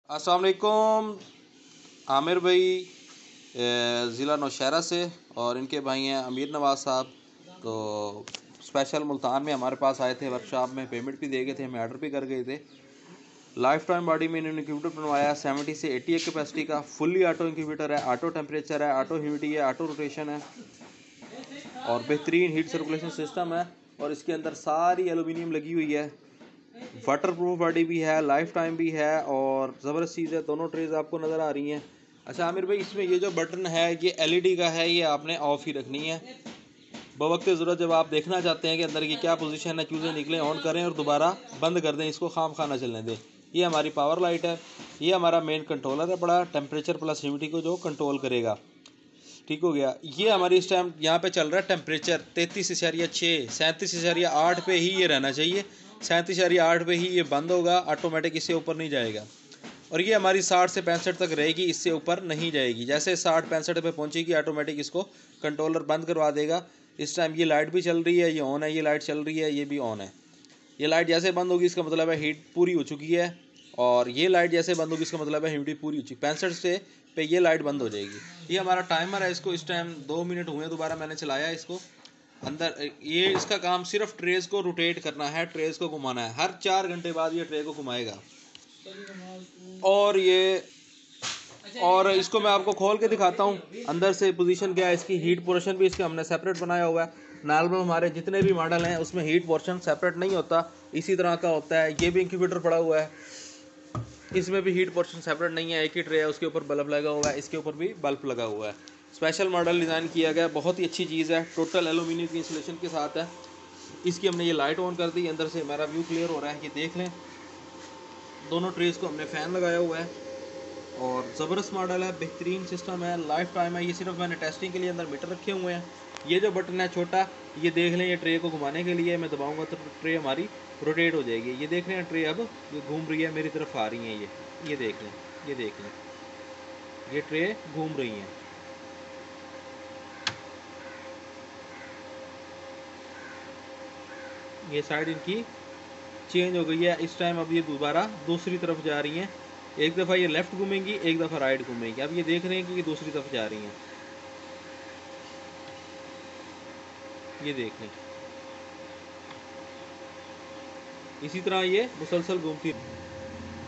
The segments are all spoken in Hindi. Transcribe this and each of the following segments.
अस्सलाम वालेकुम। आमिर भाई ज़िला नौशहरा से और इनके भाई हैं अमीर नवाज़ साहब। तो स्पेशल मुल्तान में हमारे पास आए थे, वर्कशॉप में पेमेंट भी दे गए थे, हमें ऑर्डर भी कर गए थे। लाइफ टाइम बॉडी में इन्होंने इंक्यूबेटर बनवाया 70 से 80 कैपेसिटी का, फुल्ली ऑटो इंक्यूबेटर है, ऑटो टेम्परेचर है, ऑटो ह्यूमिडिटी है, ऑटो रोटेशन है और बेहतरीन हीट सर्कुलेशन सिस्टम है। और इसके अंदर सारी एलुमिनियम लगी हुई है, वाटर प्रूफ बॉडी भी है, लाइफ टाइम भी है और ज़बरदस्त चीज़ है। दोनों ट्रेज आपको नज़र आ रही हैं। अच्छा आमिर भाई, इसमें ये जो बटन है ये एलईडी का है, ये आपने ऑफ़ ही रखनी है। बवक्त ज़रूरत जब आप देखना चाहते हैं कि अंदर की क्या पोजीशन है, चूज़े निकले, ऑन करें और दोबारा बंद कर दें, इसको खाम खाना चलने दें। ये हमारी पावर लाइट है, ये हमारा मेन कंट्रोलर है बड़ा, टेम्परेचर प्लस ह्यूमिडिटी को जो कंट्रोल करेगा। ठीक हो गया। ये हमारी इस टाइम यहाँ पे चल रहा है टेम्परेचर 33.6, 37.8 पे ही ये रहना चाहिए। 37.8 पे ही ये बंद होगा, ऑटोमेटिक इससे ऊपर नहीं जाएगा। और ये हमारी 60 से 65 तक रहेगी, इससे ऊपर नहीं जाएगी। जैसे 60-65 पे पहुँचेगी ऑटोमेटिक इसको कंट्रोलर बंद करवा देगा। इस टाइम ये लाइट भी चल रही है, ये ऑन है, ये लाइट चल रही है, ये भी ऑन है। ये लाइट जैसे बंद होगी इसका मतलब है हीट पूरी हो चुकी है, और ये लाइट जैसे बंद होगी इसका मतलब है ह्यूमिडिटी पूरी हो चुकी है। 65 से पे ये लाइट बंद हो जाएगी। ये हमारा टाइमर है, इसको इस टाइम 2 मिनट हुए दोबारा मैंने चलाया इसको। अंदर ये इसका काम सिर्फ ट्रेस को रोटेट करना है, ट्रेस को घुमाना है। हर 4 घंटे बाद ये ट्रे को घुमाएगा। और इसको मैं आपको खोल के दिखाता हूँ अंदर से पोजीशन क्या है इसकी। हीट पोर्शन भी इसका हमने सेपरेट बनाया हुआ है। नॉर्मल हमारे जितने भी मॉडल हैं उसमें हीट पोर्शन सेपरेट नहीं होता, इसी तरह का होता है। ये भी इंक्यूबेटर पड़ा हुआ है, इसमें भी हीट पोर्शन सेपरेट नहीं है, एक ही ट्रे है, उसके ऊपर बल्ब लगा हुआ है, इसके ऊपर भी बल्ब लगा हुआ है। स्पेशल मॉडल डिज़ाइन किया गया, बहुत ही अच्छी चीज़ है, टोटल एलुमिनियम की इंसुलेशन के साथ है। इसकी हमने ये लाइट ऑन कर दी, अंदर से हमारा व्यू क्लियर हो रहा है, ये देख लें। दोनों ट्रेस को हमने फ़ैन लगाया हुआ है और ज़बरदस्त मॉडल है, बेहतरीन सिस्टम है, लाइफ टाइम है। ये सिर्फ मैंने टेस्टिंग के लिए अंदर मीटर रखे हुए हैं। ये जो बटन है छोटा, ये देख लें, ये ट्रे को घुमाने के लिए मैं दबाऊंगा तो ट्रे हमारी रोटेट हो जाएगी। ये देख लें ट्रे अब ये घूम रही है, मेरी तरफ आ रही है। ये देख लें, ये देख लें, ये ट्रे घूम रही हैं। ये साइड इनकी चेंज हो गई है इस टाइम। अब ये दोबारा दूसरी तरफ जा रही हैं, एक दफ़ा ये लेफ़्ट घूमेंगी, एक दफ़ा राइट घूमेंगी। अब ये देख रहे हैं कि ये दूसरी तरफ जा रही हैं, ये देख लें। इसी तरह ये मुसलसल घूमती है।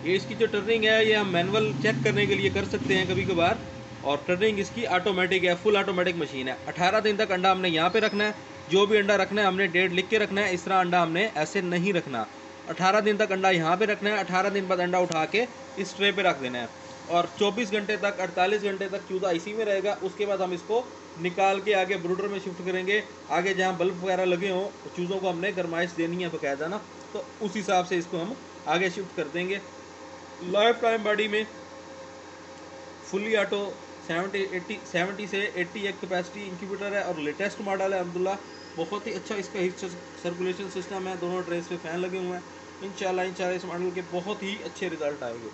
ये इसकी जो टर्निंग है ये हम मैनुअल चेक करने के लिए कर सकते हैं कभी कभार, और टर्निंग इसकी ऑटोमेटिक है, फुल ऑटोमेटिक मशीन है। 18 दिन तक अंडा हमने यहाँ पे रखना है, जो भी अंडा रखना है हमने डेट लिख के रखना है। इस तरह अंडा हमने ऐसे नहीं रखना। 18 दिन तक अंडा यहाँ पे रखना है, 18 दिन बाद अंडा उठा के इस ट्रे पे रख देना है और 24 घंटे तक, 48 घंटे तक चूज़ा इसी में रहेगा। उसके बाद हम इसको निकाल के आगे ब्रूडर में शिफ्ट करेंगे। आगे जहाँ बल्ब वगैरह लगे हों चूज़ों को हमने गरमाइश देनी है बाकायदा ना, तो उस हिसाब से इसको हम आगे शिफ्ट कर देंगे। लाइफ टाइम बॉडी में फुली ऑटो 70 से 80 एक कैपेसिटी इंक्यूबेटर है और लेटेस्ट मॉडल है अब्दुल्ला। बहुत ही अच्छा इसका हीट सर्कुलेशन सिस्टम है, दोनों ट्रेस पे फैन लगे हुए हैं। इंशाल्लाह इस मॉडल के बहुत ही अच्छे रिजल्ट आएंगे।